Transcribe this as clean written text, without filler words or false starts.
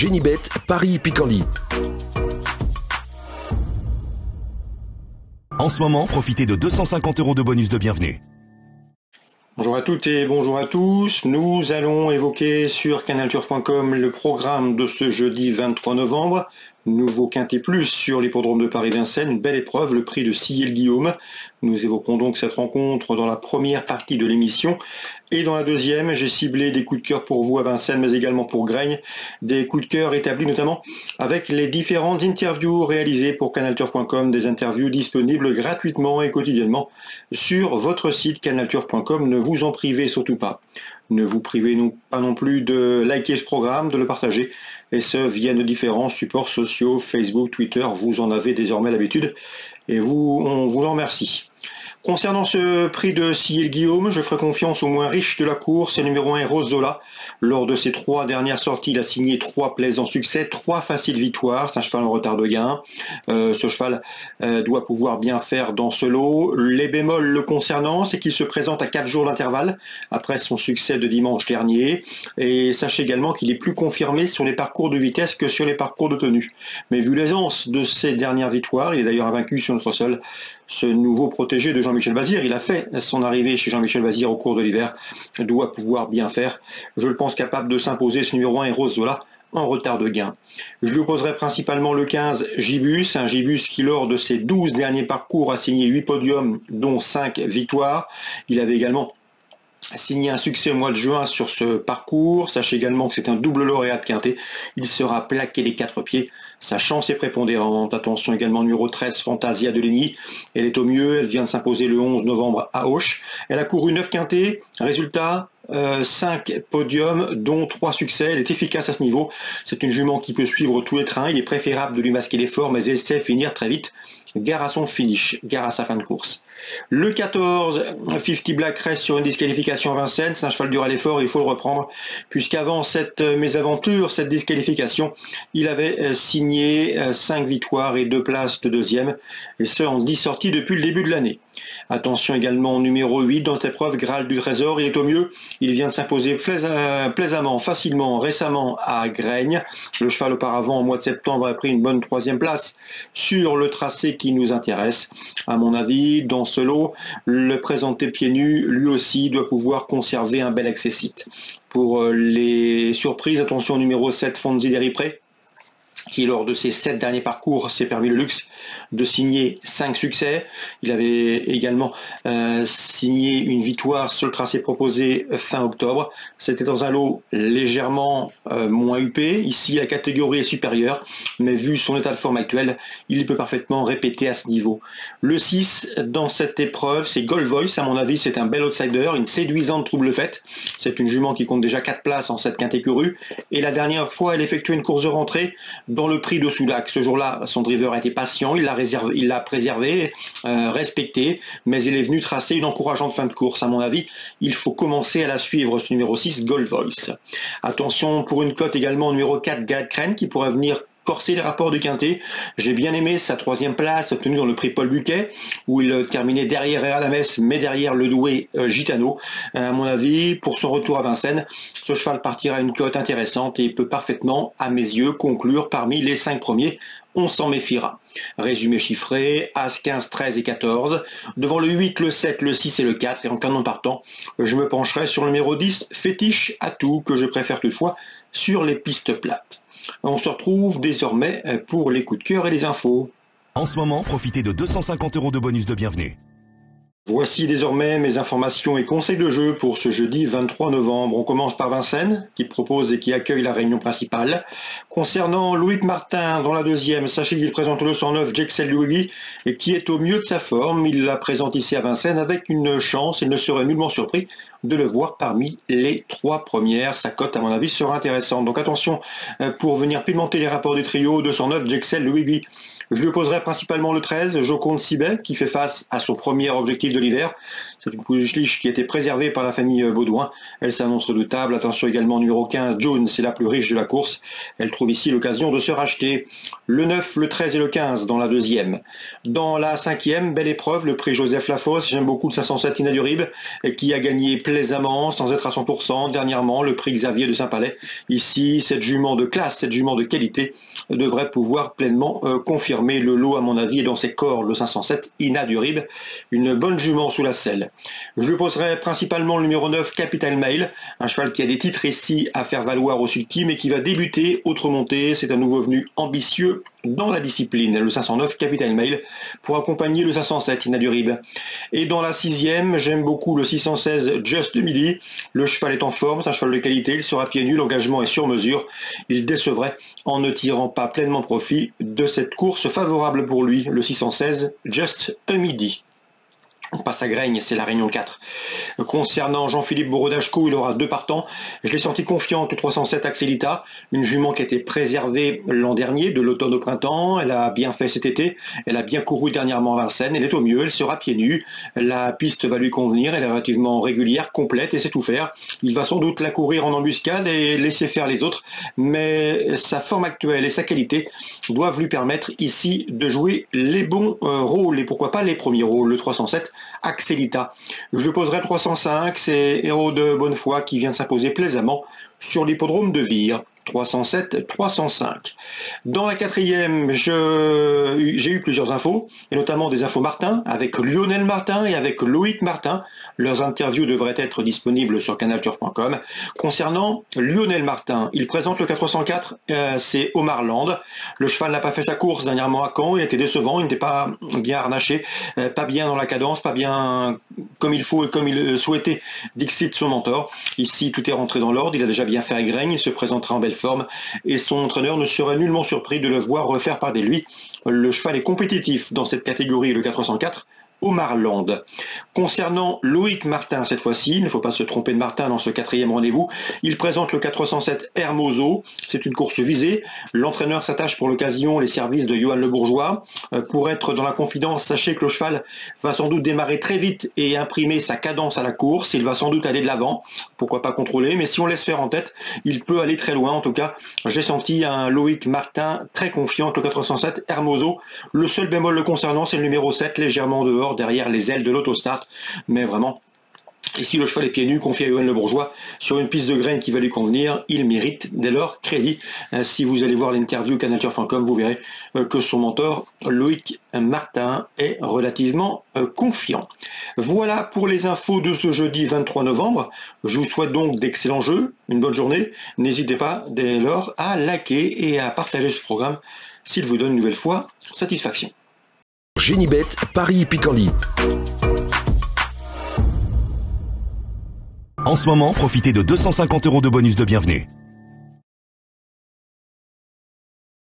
Génibet, Paris-Picanly. En ce moment, profitez de 250 € de bonus de bienvenue. Bonjour à toutes et bonjour à tous. Nous allons évoquer sur canalturf.com le programme de ce jeudi 23 novembre. Nouveau quintet plus sur l'hippodrome de Paris-Vincennes, une belle épreuve, le prix de Sillé-le-Guillaume. Nous évoquons donc cette rencontre dans la première partie de l'émission. Et dans la deuxième, j'ai ciblé des coups de cœur pour vous à Vincennes, mais également pour Graigne. Des coups de cœur établis notamment avec les différentes interviews réalisées pour canalturf.com, des interviews disponibles gratuitement et quotidiennement sur votre site canalturf.com. Ne vous en privez surtout pas. Ne vous privez pas non plus de liker ce programme, de le partager, et ce via nos différents supports sociaux, Facebook, Twitter, vous en avez désormais l'habitude, et on vous en remercie. Concernant ce prix de Sillé-le-Guillaume, je ferai confiance au moins riche de la course, c'est numéro 1 Rozola. Lors de ses 3 dernières sorties, il a signé 3 plaisants succès, 3 faciles victoires, c'est un cheval en retard de gain. Ce cheval doit pouvoir bien faire dans ce lot. Les bémols le concernant, c'est qu'il se présente à 4 jours d'intervalle, après son succès de dimanche dernier. Et sachez également qu'il est plus confirmé sur les parcours de vitesse que sur les parcours de tenue. Mais vu l'aisance de ses dernières victoires, il est d'ailleurs invaincu sur notre sol, ce nouveau protégé de Jean-Michel Bazir, il a fait son arrivée chez Jean-Michel Bazir au cours de l'hiver, doit pouvoir bien faire. Je le pense capable de s'imposer, ce numéro 1 Rozola en retard de gain. Je lui opposerai principalement le 15 Gibus, un Gibus qui lors de ses 12 derniers parcours a signé 8 podiums, dont 5 victoires. Il avait également signé un succès au mois de juin sur ce parcours. Sachez également que c'est un double lauréat de quintet. Il sera plaqué des 4 pieds. Sa chance est prépondérante. Attention également numéro 13, Fantasia de Lény. Elle est au mieux. Elle vient de s'imposer le 11 novembre à Auch. Elle a couru 9 quintets. Résultat, 5 podiums, dont 3 succès. Elle est efficace à ce niveau. C'est une jument qui peut suivre tous les trains. Il est préférable de lui masquer l'effort, mais elle sait finir très vite. Gare à son finish, gare à sa fin de course. Le 14, 50 Black reste sur une disqualification à Vincennes. C'est un cheval dur à l'effort, il faut le reprendre, puisqu'avant cette mésaventure, cette disqualification, il avait signé 5 victoires et 2 places de deuxième, et ce en 10 sorties depuis le début de l'année. Attention également au numéro 8 dans cette épreuve, Graal du Trésor, il est au mieux, il vient de s'imposer plaisamment, facilement, récemment à Graigne. Le cheval auparavant, au mois de septembre, a pris une bonne 3e place sur le tracé qui nous intéresse. À mon avis, dans ce lot, le présenté pieds nus, lui aussi, doit pouvoir conserver un bel accessite. Pour les surprises, attention au numéro 7, Fonzi Deripré, qui lors de ses 7 derniers parcours s'est permis le luxe de signer 5 succès. Il avait également signé une victoire sur le tracé proposé fin octobre. C'était dans un lot légèrement moins huppé. Ici, la catégorie est supérieure, mais vu son état de forme actuel, il peut parfaitement répéter à ce niveau. Le 6 dans cette épreuve, c'est Gold Voice. À mon avis, c'est un bel outsider, une séduisante trouble faite. C'est une jument qui compte déjà 4 places en cette quintée courue. Et la dernière fois, elle effectuait une course de rentrée dans le prix de Soulac. Ce jour-là, son driver a été patient, il l'a préservé, respecté, mais il est venu tracer une encourageante fin de course. À mon avis, il faut commencer à la suivre, ce numéro 6, Gold Voice. Attention pour une cote également, numéro 4, Gad Crane, qui pourrait venir corser les rapports du quintet. J'ai bien aimé sa 3e place obtenue dans le prix Paul Buquet, où il terminait derrière Heralames, mais derrière le doué Gitano. À mon avis, pour son retour à Vincennes, ce cheval partira à une cote intéressante et peut parfaitement, à mes yeux, conclure parmi les 5 premiers. On s'en méfiera. Résumé chiffré, As, 15, 13 et 14. Devant le 8, le 7, le 6 et le 4. Et en canon partant, je me pencherai sur le numéro 10, Fétiche Atout, que je préfère toutefois sur les pistes plates. On se retrouve désormais pour les coups de cœur et les infos. En ce moment, profitez de 250 € de bonus de bienvenue. Voici désormais mes informations et conseils de jeu pour ce jeudi 23 novembre. On commence par Vincennes, qui propose et qui accueille la réunion principale. Concernant Loïc Martin, dans la deuxième, sachez qu'il présente le 109 Jexel Louis, et qui est au mieux de sa forme. Il la présente ici à Vincennes avec une chance. Il ne serait nullement surpris de le voir parmi les 3 premières. Sa cote, à mon avis, sera intéressante. Donc attention, pour venir pimenter les rapports du trio, 209 Jexel Louis. Je lui opposerai principalement le 13, Joconde Sibet, qui fait face à son premier objectif de l'hiver. C'est une pouliche qui a été préservée par la famille Baudouin. Elle s'annonce redoutable. Attention également numéro 15, Jones, c'est la plus riche de la course. Elle trouve ici l'occasion de se racheter. Le 9, le 13 et le 15 dans la deuxième. Dans la cinquième, belle épreuve, le prix Joseph Lafosse. J'aime beaucoup le 507 Inadurible, qui a gagné plaisamment, sans être à 100%. Dernièrement, le prix Xavier de Saint-Palais. Ici, cette jument de classe, cette jument de qualité devrait pouvoir pleinement confirmer le lot, à mon avis, et dans ses corps, le 507 Ina Durib. Une bonne jument sous la selle. Je lui poserai principalement le numéro 9, Capital Mail, un cheval qui a des titres ici à faire valoir au sulky, mais qui va débuter autre montée. C'est un nouveau venu ambitieux dans la discipline, le 509 Capital Mail, pour accompagner le 507 Ina Durib. Et dans la 6e, j'aime beaucoup le 616 Just Midi. Le cheval est en forme, c'est un cheval de qualité, il sera pieds nus, l'engagement est sur mesure. Il décevrait en ne tirant pas pleinement profit de cette course favorable pour lui, le 616 Just Midi. On passe à Graigne, c'est la Réunion 4. Concernant Jean-Philippe Borodachko, il aura 2 partants. Je l'ai senti confiante au 307 Axelita, une jument qui a été préservée l'an dernier, de l'automne au printemps. Elle a bien fait cet été, elle a bien couru dernièrement à Vincennes, elle est au mieux, elle sera pieds nus. La piste va lui convenir, elle est relativement régulière, complète et sait tout faire. Il va sans doute la courir en embuscade et laisser faire les autres, mais sa forme actuelle et sa qualité doivent lui permettre ici de jouer les bons rôles, et pourquoi pas les premiers rôles. Le 307 Axelita. Je le poserai 305, c'est Héros de Bonnefoy qui vient de s'imposer plaisamment sur l'hippodrome de Vire. 307, 305. Dans la 4e, j'ai eu plusieurs infos, et notamment des infos Martin, avec Lionel Martin et avec Loïc Martin. Leurs interviews devraient être disponibles sur canalturf.com. Concernant Lionel Martin, il présente le 404, c'est Omar Land. Le cheval n'a pas fait sa course dernièrement à Caen, il était décevant, il n'était pas bien harnaché, pas bien dans la cadence, pas bien comme il faut et comme il souhaitait, dixit son mentor. Ici, tout est rentré dans l'ordre, il a déjà bien fait à Graigne, il se présentera en belle forme, et son entraîneur ne serait nullement surpris de le voir refaire par des lui. Le cheval est compétitif dans cette catégorie, le 404, Omar Land. Concernant Loïc Martin, cette fois-ci, il ne faut pas se tromper de Martin dans ce 4e rendez-vous, il présente le 407 Hermoso, c'est une course visée, l'entraîneur s'attache pour l'occasion les services de Johan Le Bourgeois. Pour être dans la confidence, sachez que le cheval va sans doute démarrer très vite et imprimer sa cadence à la course, il va sans doute aller de l'avant, pourquoi pas contrôler, mais si on laisse faire en tête, il peut aller très loin. En tout cas, j'ai senti un Loïc Martin très confiant, le 407 Hermoso. Le seul bémol le concernant, c'est le numéro 7, légèrement dehors, derrière les ailes de l'autostart, mais vraiment, ici le cheval est pieds nus, confié à Johan Le Bourgeois, sur une piste de graines qui va lui convenir, il mérite dès lors crédit. Si vous allez voir l'interview canalturf.com, vous verrez que son mentor, Loïc Martin, est relativement confiant. Voilà pour les infos de ce jeudi 23 novembre. Je vous souhaite donc d'excellents jeux, une bonne journée. N'hésitez pas dès lors à liker et à partager ce programme s'il vous donne une nouvelle fois satisfaction. Génibet, Paris Picardie. En ce moment, profitez de 250 € de bonus de bienvenue.